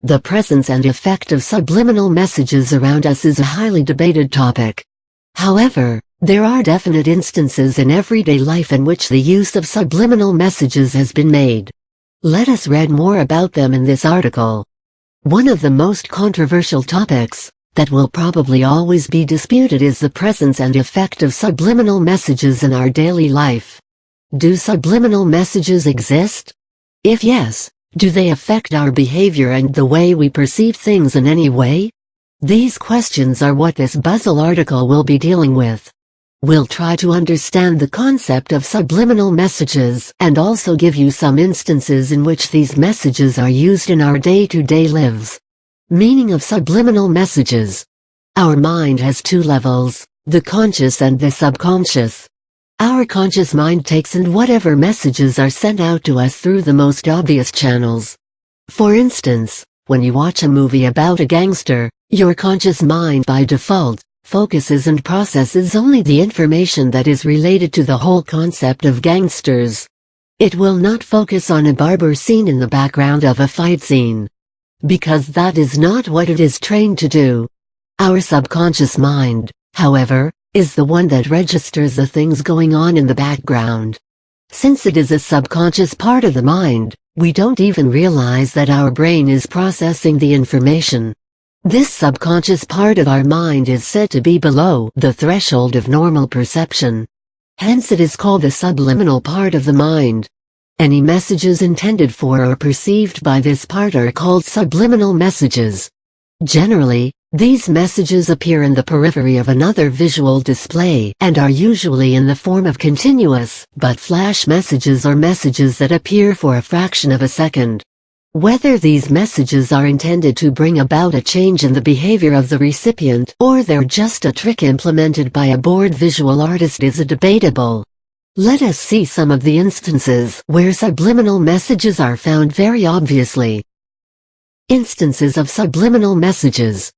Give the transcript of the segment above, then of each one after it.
The presence and effect of subliminal messages around us is a highly debated topic. However, there are definite instances in everyday life in which the use of subliminal messages has been made. Let us read more about them in this article. One of the most controversial topics, that will probably always be disputed, is the presence and effect of subliminal messages in our daily life. Do subliminal messages exist? If yes, do they affect our behavior and the way we perceive things in any way? These questions are what this puzzle article will be dealing with. We'll try to understand the concept of subliminal messages and also give you some instances in which these messages are used in our day-to-day lives. Meaning of subliminal messages. Our mind has two levels, the conscious and the subconscious. Our conscious mind takes in whatever messages are sent out to us through the most obvious channels. For instance, when you watch a movie about a gangster, your conscious mind by default focuses and processes only the information that is related to the whole concept of gangsters. It will not focus on a barber scene in the background of a fight scene. Because that is not what it is trained to do. Our subconscious mind, however, is the one that registers the things going on in the background. Since it is a subconscious part of the mind, we don't even realize that our brain is processing the information. This subconscious part of our mind is said to be below the threshold of normal perception. Hence it is called the subliminal part of the mind. Any messages intended for or perceived by this part are called subliminal messages. Generally, these messages appear in the periphery of another visual display and are usually in the form of continuous but flash messages or messages that appear for a fraction of a second. Whether these messages are intended to bring about a change in the behavior of the recipient or they're just a trick implemented by a bored visual artist is debatable. Let us see some of the instances where subliminal messages are found very obviously. Instances of subliminal messages.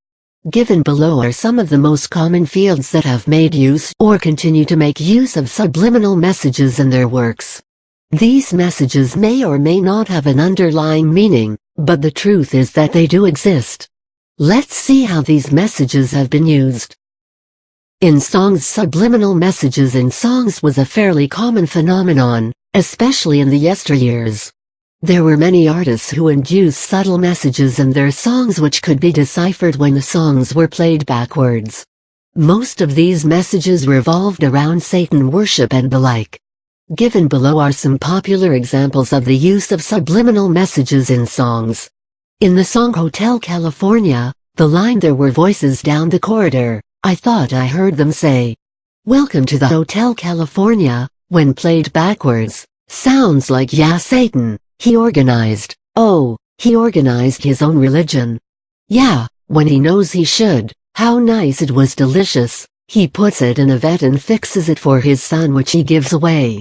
Given below are some of the most common fields that have made use or continue to make use of subliminal messages in their works. These messages may or may not have an underlying meaning, but the truth is that they do exist. Let's see how these messages have been used. In songs, subliminal messages in songs was a fairly common phenomenon, especially in the yesteryears. There were many artists who induced subtle messages in their songs which could be deciphered when the songs were played backwards. Most of these messages revolved around Satan worship and the like. Given below are some popular examples of the use of subliminal messages in songs. In the song Hotel California, the line "There were voices down the corridor, I thought I heard them say, 'Welcome to the Hotel California,' when played backwards, sounds like 'Yeah, Satan, he organized his own religion. Yeah, when he knows he should, how nice it was delicious, he puts it in a vat and fixes it for his son which he gives away."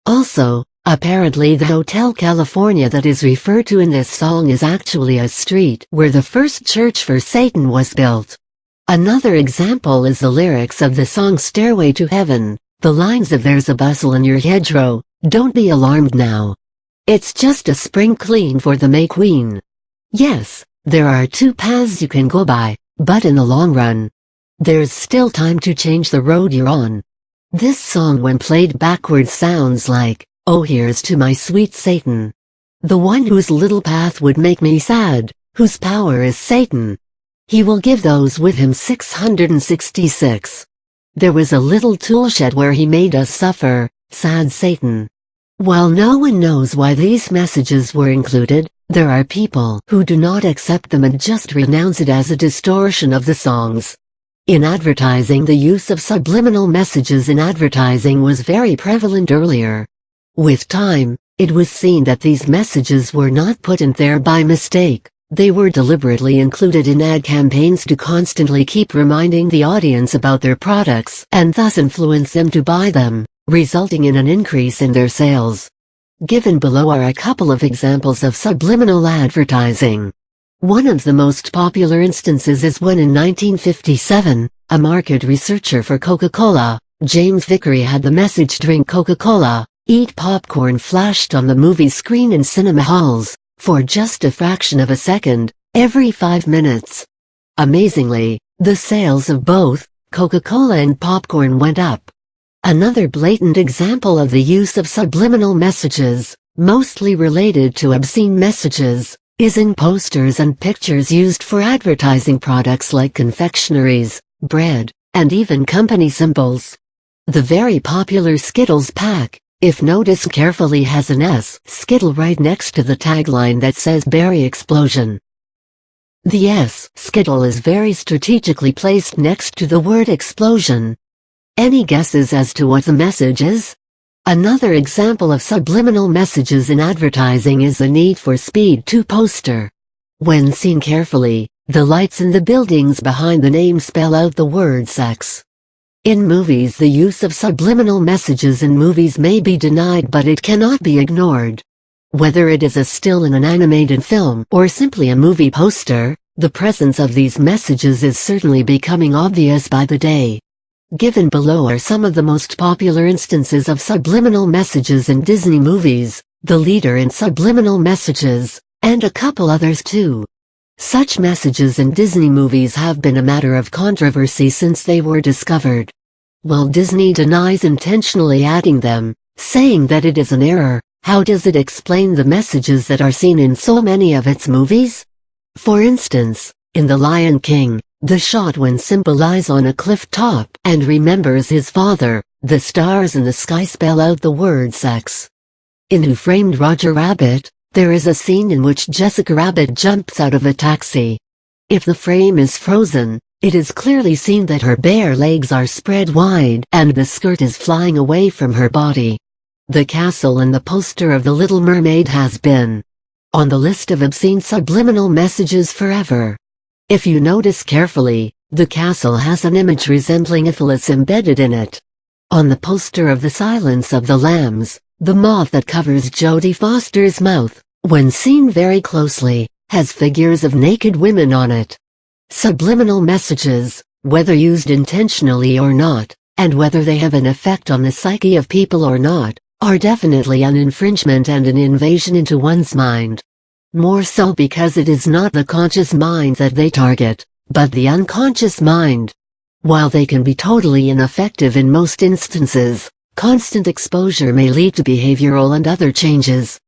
Also, apparently the Hotel California that is referred to in this song is actually a street where the first church for Satan was built. Another example is the lyrics of the song Stairway to Heaven, the lines of "There's a bustle in your hedgerow, don't be alarmed now. It's just a spring clean for the May Queen." Yes, there are two paths you can go by, but in the long run, there's still time to change the road you're on. This song when played backwards sounds like, "Oh, here's to my sweet Satan. The one whose little path would make me sad, whose power is Satan. He will give those with him 666. There was a little tool shed where he made us suffer, sad Satan." While no one knows why these messages were included, there are people who do not accept them and just renounce it as a distortion of the songs. In advertising, the use of subliminal messages in advertising was very prevalent earlier. With time, it was seen that these messages were not put in there by mistake. They were deliberately included in ad campaigns to constantly keep reminding the audience about their products and thus influence them to buy them, resulting in an increase in their sales. Given below are a couple of examples of subliminal advertising. One of the most popular instances is when in 1957, a market researcher for Coca-Cola, James Vickery, had the message "Drink Coca-Cola, eat popcorn" flashed on the movie screen in cinema halls. For just a fraction of a second, every 5 minutes. Amazingly, the sales of both Coca-Cola and popcorn went up. Another blatant example of the use of subliminal messages, mostly related to obscene messages, is in posters and pictures used for advertising products like confectionaries, bread, and even company symbols. The very popular Skittles pack, if noticed carefully, has an S Skittle right next to the tagline that says Berry Explosion. The S Skittle is very strategically placed next to the word explosion. Any guesses as to what the message is? Another example of subliminal messages in advertising is the Need for Speed 2 poster. When seen carefully, the lights in the buildings behind the name spell out the word sex. In movies, the use of subliminal messages in movies may be denied, but it cannot be ignored. Whether it is a still in an animated film or simply a movie poster, the presence of these messages is certainly becoming obvious by the day. Given below are some of the most popular instances of subliminal messages in Disney movies, the leader in subliminal messages, and a couple others too. Such messages in Disney movies have been a matter of controversy since they were discovered. While Disney denies intentionally adding them, saying that it is an error, how does it explain the messages that are seen in so many of its movies? For instance, in The Lion King, the shot when Simba lies on a cliff top and remembers his father, the stars in the sky spell out the word sex. In Who Framed Roger Rabbit, there is a scene in which Jessica Rabbit jumps out of a taxi. If the frame is frozen, it is clearly seen that her bare legs are spread wide and the skirt is flying away from her body. The castle in the poster of The Little Mermaid has been on the list of obscene subliminal messages forever. If you notice carefully, the castle has an image resembling a phallus embedded in it. On the poster of The Silence of the Lambs, the moth that covers Jodie Foster's mouth, when seen very closely, has figures of naked women on it. Subliminal messages, whether used intentionally or not, and whether they have an effect on the psyche of people or not, are definitely an infringement and an invasion into one's mind. More so because it is not the conscious mind that they target, but the unconscious mind. While they can be totally ineffective in most instances, constant exposure may lead to behavioral and other changes.